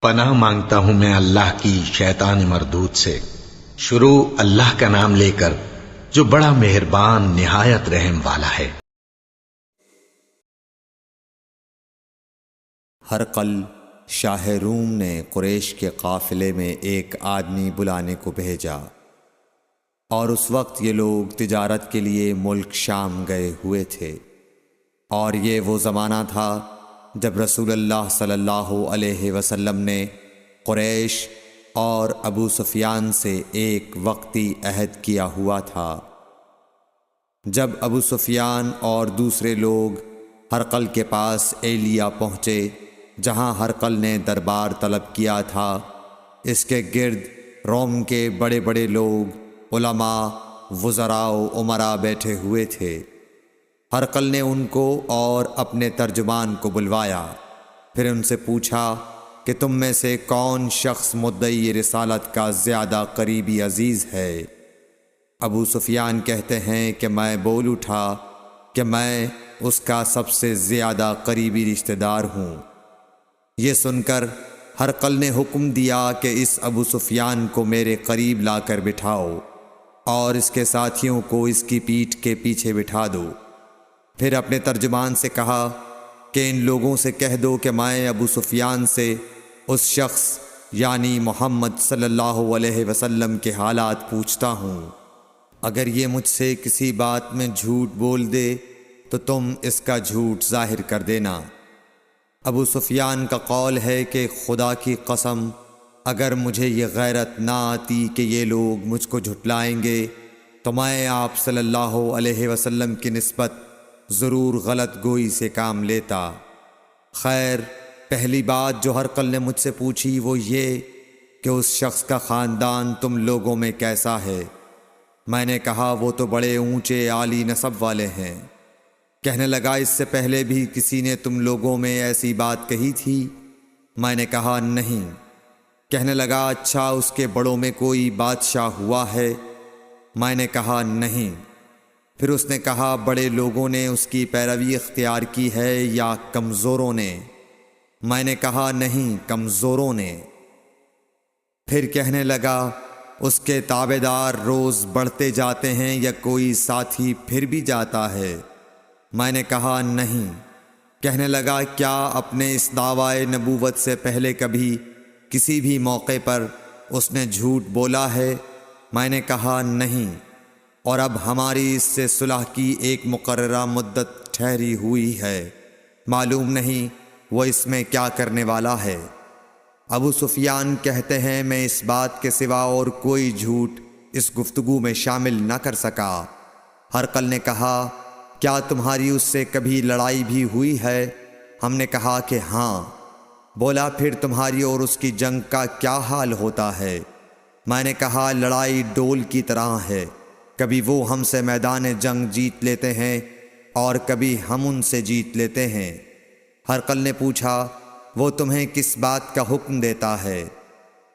پناہ مانگتا ہوں میں اللہ کی شیطان مردود سے۔ شروع اللہ کا نام لے کر جو بڑا مہربان نہایت رحم والا ہے۔ ہرقل شاہ روم نے قریش کے قافلے میں ایک آدمی بلانے کو بھیجا، اور اس وقت یہ لوگ تجارت کے لیے ملک شام گئے ہوئے تھے، اور یہ وہ زمانہ تھا جب رسول اللہ صلی اللہ علیہ وسلم نے قریش اور ابو سفیان سے ایک وقتی عہد کیا ہوا تھا۔ جب ابو سفیان اور دوسرے لوگ ہرقل کے پاس ایلیا پہنچے جہاں ہرقل نے دربار طلب کیا تھا، اس کے گرد روم کے بڑے بڑے لوگ، علماء، وزراء و امراء بیٹھے ہوئے تھے۔ ہرقل نے ان کو اور اپنے ترجمان کو بلوایا، پھر ان سے پوچھا کہ تم میں سے کون شخص مدعی رسالت کا زیادہ قریبی عزیز ہے؟ ابو سفیان کہتے ہیں کہ میں بول اٹھا کہ میں اس کا سب سے زیادہ قریبی رشتہ دار ہوں۔ یہ سن کر ہرقل نے حکم دیا کہ اس ابو سفیان کو میرے قریب لا کر بٹھاؤ اور اس کے ساتھیوں کو اس کی پیٹھ کے پیچھے بٹھا دو۔ پھر اپنے ترجمان سے کہا کہ ان لوگوں سے کہہ دو کہ میں ابو سفیان سے اس شخص یعنی محمد صلی اللہ علیہ وسلم کے حالات پوچھتا ہوں، اگر یہ مجھ سے کسی بات میں جھوٹ بول دے تو تم اس کا جھوٹ ظاہر کر دینا۔ ابو سفیان کا قول ہے کہ خدا کی قسم اگر مجھے یہ غیرت نہ آتی کہ یہ لوگ مجھ کو جھٹلائیں گے تو میں آپ صلی اللہ علیہ وسلم کی نسبت ضرور غلط گوئی سے کام لیتا۔ خیر، پہلی بات جو ہرقل نے مجھ سے پوچھی وہ یہ کہ اس شخص کا خاندان تم لوگوں میں کیسا ہے؟ میں نے کہا وہ تو بڑے اونچے عالی نسب والے ہیں۔ کہنے لگا اس سے پہلے بھی کسی نے تم لوگوں میں ایسی بات کہی تھی؟ میں نے کہا نہیں۔ کہنے لگا اچھا اس کے بڑوں میں کوئی بادشاہ ہوا ہے؟ میں نے کہا نہیں۔ پھر اس نے کہا بڑے لوگوں نے اس کی پیروی اختیار کی ہے یا کمزوروں نے؟ میں نے کہا نہیں، کمزوروں نے۔ پھر کہنے لگا اس کے تابعدار روز بڑھتے جاتے ہیں یا کوئی ساتھی پھر بھی جاتا ہے؟ میں نے کہا نہیں۔ کہنے لگا کیا اپنے اس دعوی نبوت سے پہلے کبھی کسی بھی موقع پر اس نے جھوٹ بولا ہے؟ میں نے کہا نہیں، اور اب ہماری اس سے صلح کی ایک مقررہ مدت ٹھہری ہوئی ہے، معلوم نہیں وہ اس میں کیا کرنے والا ہے۔ ابو سفیان کہتے ہیں میں اس بات کے سوا اور کوئی جھوٹ اس گفتگو میں شامل نہ کر سکا۔ ہرقل نے کہا کیا تمہاری اس سے کبھی لڑائی بھی ہوئی ہے؟ ہم نے کہا کہ ہاں۔ بولا پھر تمہاری اور اس کی جنگ کا کیا حال ہوتا ہے؟ میں نے کہا لڑائی ڈول کی طرح ہے، کبھی وہ ہم سے میدان جنگ جیت لیتے ہیں اور کبھی ہم ان سے جیت لیتے ہیں۔ ہرقل نے پوچھا وہ تمہیں کس بات کا حکم دیتا ہے؟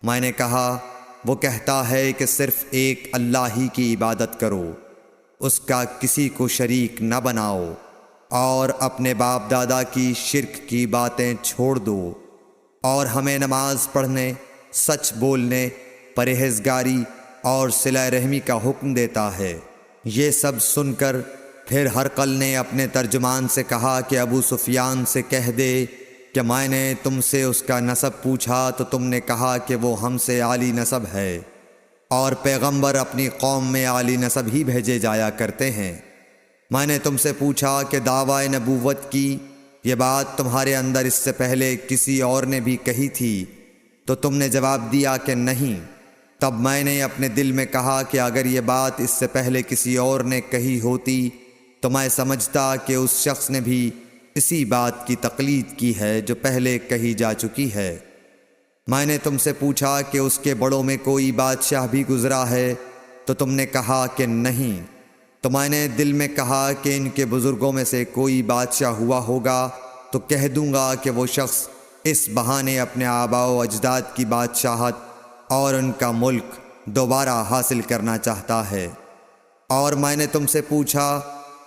میں نے کہا وہ کہتا ہے کہ صرف ایک اللہ ہی کی عبادت کرو، اس کا کسی کو شریک نہ بناؤ، اور اپنے باپ دادا کی شرک کی باتیں چھوڑ دو، اور ہمیں نماز پڑھنے، سچ بولنے، پرہیزگاری اور صلہ رحمی کا حکم دیتا ہے۔ یہ سب سن کر پھر ہرقل نے اپنے ترجمان سے کہا کہ ابو سفیان سے کہہ دے کہ میں نے تم سے اس کا نسب پوچھا تو تم نے کہا کہ وہ ہم سے عالی نسب ہے، اور پیغمبر اپنی قوم میں عالی نسب ہی بھیجے جایا کرتے ہیں۔ میں نے تم سے پوچھا کہ دعوی نبوت کی یہ بات تمہارے اندر اس سے پہلے کسی اور نے بھی کہی تھی؟ تو تم نے جواب دیا کہ نہیں۔ تب میں نے اپنے دل میں کہا کہ اگر یہ بات اس سے پہلے کسی اور نے کہی ہوتی تو میں سمجھتا کہ اس شخص نے بھی اسی بات کی تقلید کی ہے جو پہلے کہی جا چکی ہے۔ میں نے تم سے پوچھا کہ اس کے بڑوں میں کوئی بادشاہ بھی گزرا ہے؟ تو تم نے کہا کہ نہیں۔ تو میں نے دل میں کہا کہ ان کے بزرگوں میں سے کوئی بادشاہ ہوا ہوگا تو کہہ دوں گا کہ وہ شخص اس بہانے اپنے آباء و اجداد کی بادشاہت اور ان کا ملک دوبارہ حاصل کرنا چاہتا ہے۔ اور میں نے تم سے پوچھا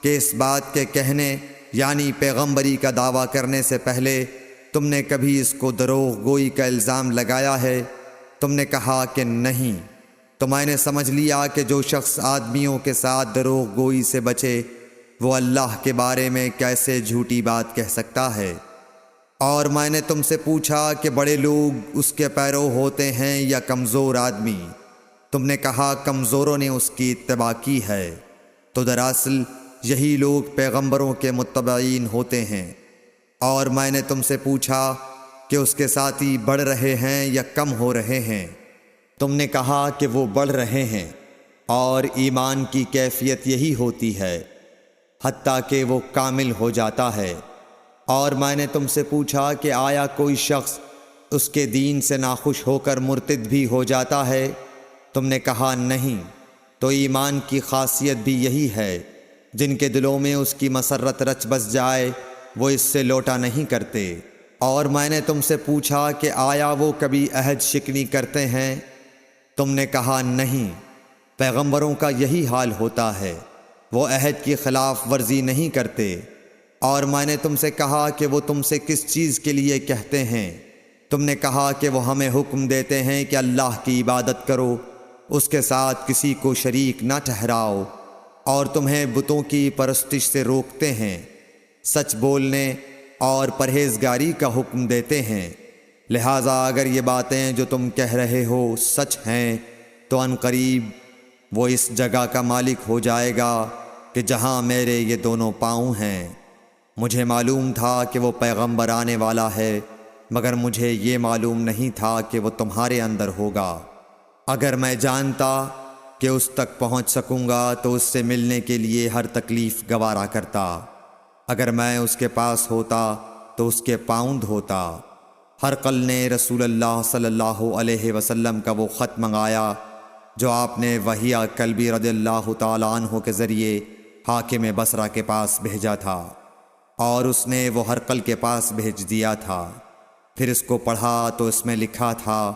کہ اس بات کے کہنے یعنی پیغمبری کا دعویٰ کرنے سے پہلے تم نے کبھی اس کو دروغ گوئی کا الزام لگایا ہے؟ تم نے کہا کہ نہیں۔ تو میں نے سمجھ لیا کہ جو شخص آدمیوں کے ساتھ دروغ گوئی سے بچے وہ اللہ کے بارے میں کیسے جھوٹی بات کہہ سکتا ہے۔ اور میں نے تم سے پوچھا کہ بڑے لوگ اس کے پیرو ہوتے ہیں یا کمزور آدمی؟ تم نے کہا کمزوروں نے اس کی اتباع کی ہے۔ تو دراصل یہی لوگ پیغمبروں کے متبعین ہوتے ہیں۔ اور میں نے تم سے پوچھا کہ اس کے ساتھی بڑھ رہے ہیں یا کم ہو رہے ہیں؟ تم نے کہا کہ وہ بڑھ رہے ہیں، اور ایمان کی کیفیت یہی ہوتی ہے حتیٰ کہ وہ کامل ہو جاتا ہے۔ اور میں نے تم سے پوچھا کہ آیا کوئی شخص اس کے دین سے ناخوش ہو کر مرتد بھی ہو جاتا ہے؟ تم نے کہا نہیں۔ تو ایمان کی خاصیت بھی یہی ہے، جن کے دلوں میں اس کی مسرت رچ بس جائے وہ اس سے لوٹا نہیں کرتے۔ اور میں نے تم سے پوچھا کہ آیا وہ کبھی عہد شکنی کرتے ہیں؟ تم نے کہا نہیں۔ پیغمبروں کا یہی حال ہوتا ہے، وہ عہد کی خلاف ورزی نہیں کرتے۔ اور میں نے تم سے کہا کہ وہ تم سے کس چیز کے لیے کہتے ہیں؟ تم نے کہا کہ وہ ہمیں حکم دیتے ہیں کہ اللہ کی عبادت کرو، اس کے ساتھ کسی کو شریک نہ ٹھہراؤ، اور تمہیں بتوں کی پرستش سے روکتے ہیں، سچ بولنے اور پرہیزگاری کا حکم دیتے ہیں۔ لہٰذا اگر یہ باتیں جو تم کہہ رہے ہو سچ ہیں تو ان قریب وہ اس جگہ کا مالک ہو جائے گا کہ جہاں میرے یہ دونوں پاؤں ہیں۔ مجھے معلوم تھا کہ وہ پیغمبر آنے والا ہے، مگر مجھے یہ معلوم نہیں تھا کہ وہ تمہارے اندر ہوگا۔ اگر میں جانتا کہ اس تک پہنچ سکوں گا تو اس سے ملنے کے لیے ہر تکلیف گوارا کرتا۔ اگر میں اس کے پاس ہوتا تو اس کے پاؤں دھوتا۔ ہرقل نے رسول اللہ صلی اللہ علیہ وسلم کا وہ خط منگایا جو آپ نے وحیہ کلبی رضی اللہ تعالیٰ عنہ کے ذریعے حاکم بصرہ کے پاس بھیجا تھا، اور اس نے وہ ہرقل کے پاس بھیج دیا تھا۔ پھر اس کو پڑھا تو اس میں لکھا تھا،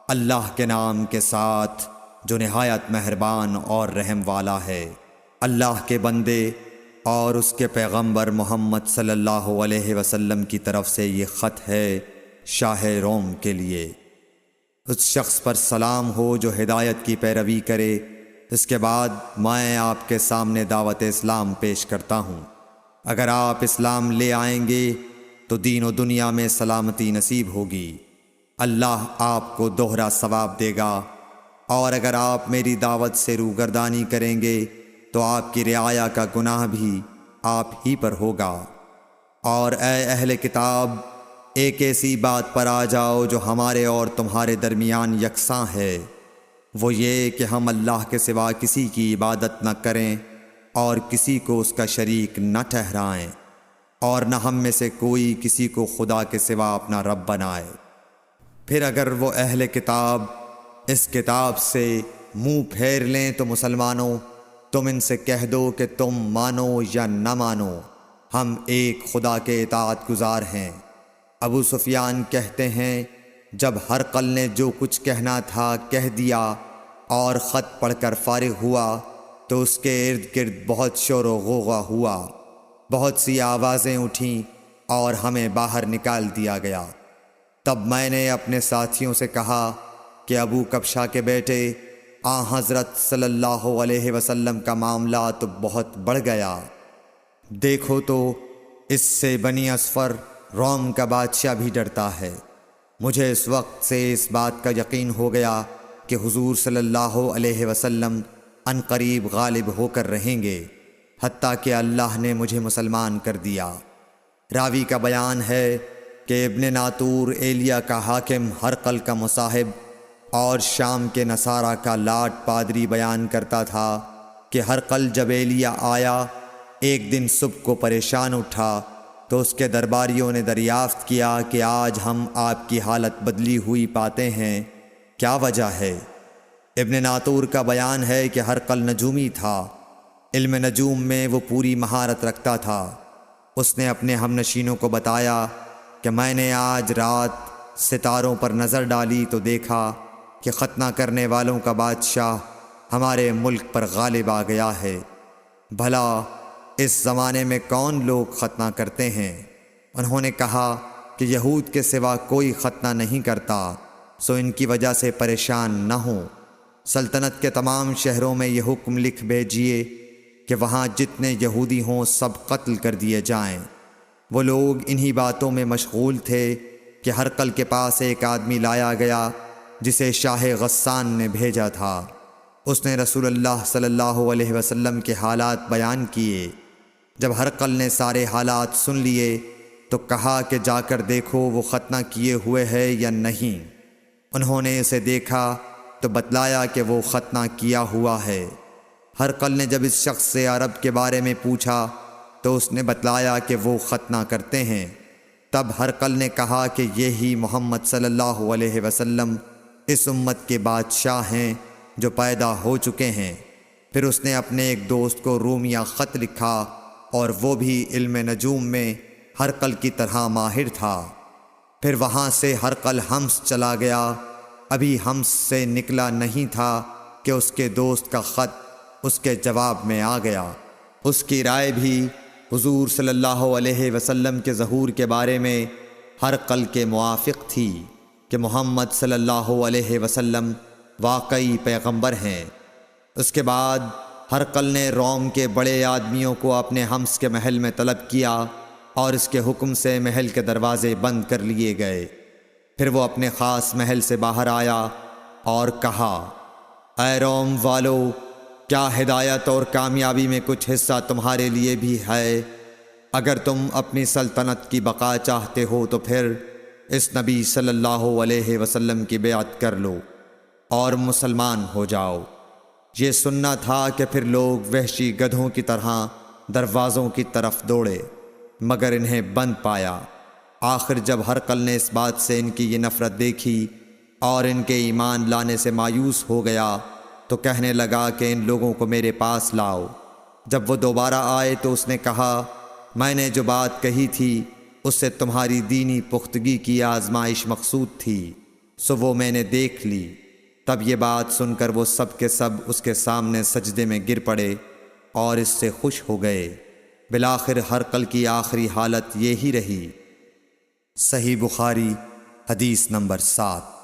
اللہ کے نام کے ساتھ جو نہایت مہربان اور رحم والا ہے۔ اللہ کے بندے اور اس کے پیغمبر محمد صلی اللہ علیہ وسلم کی طرف سے یہ خط ہے شاہ روم کے لیے۔ اس شخص پر سلام ہو جو ہدایت کی پیروی کرے۔ اس کے بعد میں آپ کے سامنے دعوت اسلام پیش کرتا ہوں۔ اگر آپ اسلام لے آئیں گے تو دین و دنیا میں سلامتی نصیب ہوگی، اللہ آپ کو دوہرا ثواب دے گا۔ اور اگر آپ میری دعوت سے روگردانی کریں گے تو آپ کی رعایا کا گناہ بھی آپ ہی پر ہوگا۔ اور اے اہل کتاب، ایک ایسی بات پر آ جاؤ جو ہمارے اور تمہارے درمیان یکساں ہے، وہ یہ کہ ہم اللہ کے سوا کسی کی عبادت نہ کریں اور کسی کو اس کا شریک نہ ٹھہرائیں، اور نہ ہم میں سے کوئی کسی کو خدا کے سوا اپنا رب بنائے۔ پھر اگر وہ اہل کتاب اس کتاب سے منہ پھیر لیں تو مسلمانوں، تم ان سے کہہ دو کہ تم مانو یا نہ مانو، ہم ایک خدا کے اطاعت گزار ہیں۔ ابو سفیان کہتے ہیں، جب ہرقل نے جو کچھ کہنا تھا کہہ دیا اور خط پڑھ کر فارغ ہوا تو اس کے ارد گرد بہت شور و غوغا ہوا، بہت سی آوازیں اٹھیں اور ہمیں باہر نکال دیا گیا۔ تب میں نے اپنے ساتھیوں سے کہا کہ ابو کبشہ کے بیٹے حضرت صلی اللہ علیہ وسلم کا معاملہ تو بہت بڑھ گیا۔ دیکھو تو اس سے بنی اصفر روم کا بادشاہ بھی ڈرتا ہے۔ مجھے اس وقت سے اس بات کا یقین ہو گیا کہ حضور صلی اللہ علیہ وسلم ان قریب غالب ہو کر رہیں گے، حتیٰ کہ اللہ نے مجھے مسلمان کر دیا۔ راوی کا بیان ہے کہ ابن ناطور ایلیا کا حاکم ہرقل کا مصاحب اور شام کے نصارہ کا لاٹ پادری بیان کرتا تھا کہ ہرقل جب ایلیا آیا ایک دن صبح کو پریشان اٹھا تو اس کے درباریوں نے دریافت کیا کہ آج ہم آپ کی حالت بدلی ہوئی پاتے ہیں، کیا وجہ ہے؟ ابن ناطور کا بیان ہے کہ ہرقل نجومی تھا، علم نجوم میں وہ پوری مہارت رکھتا تھا۔ اس نے اپنے ہم نشینوں کو بتایا کہ میں نے آج رات ستاروں پر نظر ڈالی تو دیکھا کہ ختنہ کرنے والوں کا بادشاہ ہمارے ملک پر غالب آ گیا ہے۔ بھلا اس زمانے میں کون لوگ ختنہ کرتے ہیں؟ انہوں نے کہا کہ یہود کے سوا کوئی ختنہ نہیں کرتا، سو ان کی وجہ سے پریشان نہ ہوں۔ سلطنت کے تمام شہروں میں یہ حکم لکھ بھیجیے کہ وہاں جتنے یہودی ہوں سب قتل کر دیے جائیں۔ وہ لوگ انہی باتوں میں مشغول تھے کہ ہرقل کے پاس ایک آدمی لایا گیا جسے شاہ غسان نے بھیجا تھا۔ اس نے رسول اللہ صلی اللہ علیہ وسلم کے حالات بیان کیے۔ جب ہرقل نے سارے حالات سن لیے تو کہا کہ جا کر دیکھو وہ ختنہ کیے ہوئے ہے یا نہیں۔ انہوں نے اسے دیکھا تو بتلایا کہ وہ ختنہ کیا ہوا ہے۔ ہرقل نے جب اس شخص سے عرب کے بارے میں پوچھا تو اس نے بتلایا کہ وہ ختنہ کرتے ہیں۔ تب ہرقل نے کہا کہ یہی محمد صلی اللہ علیہ وسلم اس امت کے بادشاہ ہیں جو پیدا ہو چکے ہیں۔ پھر اس نے اپنے ایک دوست کو رومیہ خط لکھا اور وہ بھی علم نجوم میں ہرقل کی طرح ماہر تھا۔ پھر وہاں سے ہرقل حمص چلا گیا۔ ابھی حمص سے نکلا نہیں تھا کہ اس کے دوست کا خط اس کے جواب میں آ گیا۔ اس کی رائے بھی حضور صلی اللہ علیہ وسلم کے ظہور کے بارے میں ہرقل کے موافق تھی کہ محمد صلی اللہ علیہ وسلم واقعی پیغمبر ہیں۔ اس کے بعد ہرقل نے روم کے بڑے آدمیوں کو اپنے حمص کے محل میں طلب کیا اور اس کے حکم سے محل کے دروازے بند کر لیے گئے۔ پھر وہ اپنے خاص محل سے باہر آیا اور کہا، اے روم والو، کیا ہدایت اور کامیابی میں کچھ حصہ تمہارے لیے بھی ہے؟ اگر تم اپنی سلطنت کی بقا چاہتے ہو تو پھر اس نبی صلی اللہ علیہ وسلم کی بیعت کر لو اور مسلمان ہو جاؤ۔ یہ سننا تھا کہ پھر لوگ وحشی گدھوں کی طرح دروازوں کی طرف دوڑے، مگر انہیں بند پایا۔ آخر جب ہرقل نے اس بات سے ان کی یہ نفرت دیکھی اور ان کے ایمان لانے سے مایوس ہو گیا تو کہنے لگا کہ ان لوگوں کو میرے پاس لاؤ۔ جب وہ دوبارہ آئے تو اس نے کہا، میں نے جو بات کہی تھی اس سے تمہاری دینی پختگی کی آزمائش مقصود تھی، سو وہ میں نے دیکھ لی۔ تب یہ بات سن کر وہ سب کے سب اس کے سامنے سجدے میں گر پڑے اور اس سے خوش ہو گئے۔ بالآخر ہرقل کی آخری حالت یہی رہی۔ صحیح بخاری حدیث نمبر 7۔